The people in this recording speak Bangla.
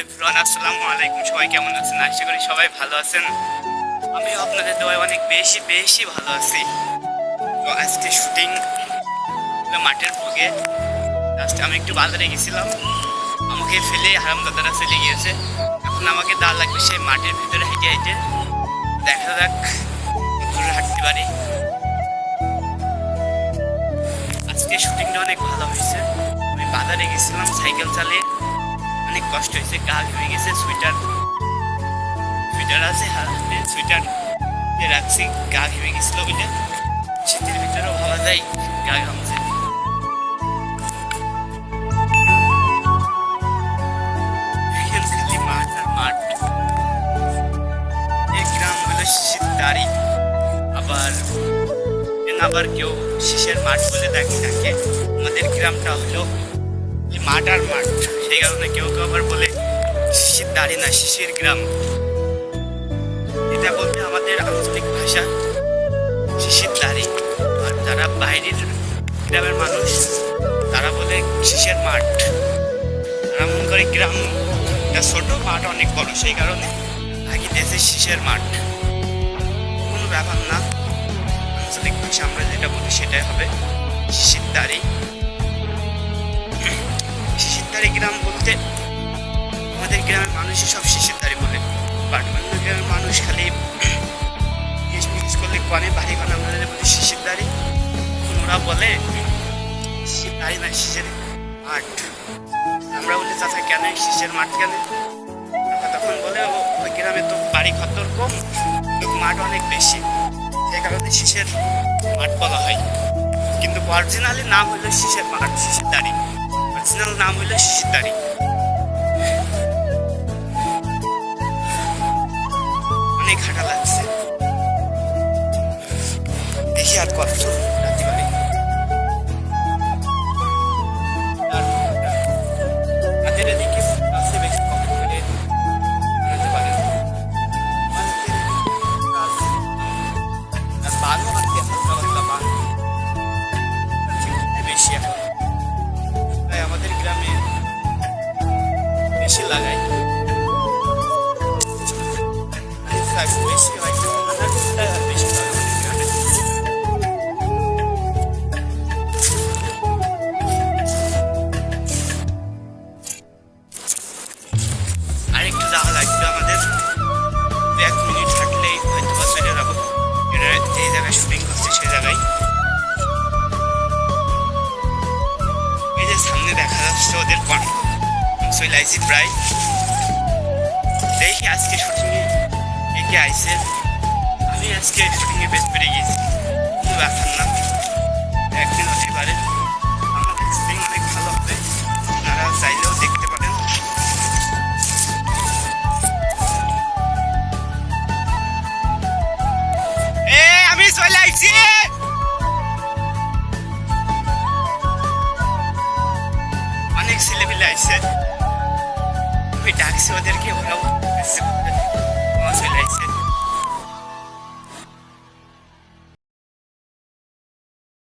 এভরিওয়ান, আসসালামু আলাইকুম। সবাই কেমন আছেন? আশা করি সবাই ভালো আছেন। আমিও আপনাদের দোয়ায় অনেক বেশি বেশি ভালো আছি। তো আজকে শুটিং মাঠের বুকে। লাস্ট আমি একটু বাজারে গেছিলাম, আমাকে ফেলে হারামদাদারা চলে গিয়েছে। এখন আমাকে দাঁড় লাগবে সেই মাঠের ভিতরে হেঁটে হেঁটে। দেখা যাক দূরে হাঁটতে পারি। আজকে শুটিংটা অনেক ভালো হয়েছে। আমি বাজারে গেছিলাম সাইকেল চালিয়ে, অনেক কষ্ট হয়েছে, গা ঘেমে গেছে। সুইটার আছে হাতে, সুইটার রাখছি, গা ঘেমে গেছিল বুঝলে। শীতের ভিতরেও ভাবা যায় গা ঘামছে। খালি মাঠ আর মাঠ। এই গ্রাম হলো শীতদারি, আবার কেউ শীষের মাঠ বলে থাকে। আমাদের গ্রামটা হলো মাঠ আর মাঠ, সেই কারণে কেউ কেউ আবার বলে শিশির দাঁড়ি না, শিশির গ্রাম। এটা বলতে আমাদের আঞ্চলিক ভাষা শিশির দাঁড়ি। আর যারা বাইরের গ্রামের মানুষ তারা বলে শিশির মাঠ। তারা মনে করে গ্রাম ছোট, মাঠ অনেক বড়, সেই কারণে আগে দেশে শিশির মাঠ। কোনো ব্যাপার না, আঞ্চলিক ভাষা আমরা যেটা বলি সেটাই হবে শিশির দাঁড়ি। শিশিরদারি গ্রাম বলতে আমাদের গ্রামের মানুষই সব শিশিরদারি বলে। বাট অন্য গ্রামের মানুষ খালি মিস করলে কনে বাড়ি কনে আমরা বলি শিশিরদারি, ওরা বলে শিশিরদারি না, শিশির মাঠ। আমরা বলি চাচা কেন শিশির মাঠ কেন? তখন বলে ওই গ্রামে তো বাড়ি ঘর কম, মাঠ অনেক বেশি, সেই কারণে শিশির মাঠ বলা হয়। কিন্তু অরিজিনালি নাম হলো শিশির মাঠ, শিশিরদারি। অরিজিনাল নাম হলো শিশিরদারি। অনেক হাঁটা লাগছে, দেখি আর কত রাতে পারি। তাদের এদিকে কাছে বেশি কমেন্ট করে জানাতে পারেন। বানও আনতে হালকা পাতলা বান বেশি এখন আমাদের গ্রামে বেশি লাগাই, বেশি হয় বেশি গ্রামে। আরেকটু যাওয়া লাগবে আমাদের, 1 মিনিট হাঁটলেই হয়তো চলে যাবো। এটা যে জায়গায় শুটিং করছে সে জায়গায়। এই যে সামনে দেখা যাচ্ছে ওদের চলে আইসি প্রায়। দেখি আজকে শুটিংয়ে একে আইসে, আমি আজকে শুটিংয়ে বেশ পেরে গেছি, কোনো ব্যাপার না, একদিন হতে পারে। আমাদের শুটিং অনেক ভালো হবে, আপনারা চাইলেও দেখতে পারেন। আমি চলে আইছি, অনেক ছেলেপিলে আইছে, আমি ডাকছি ওদেরকে, ওরাও চলে আইছে।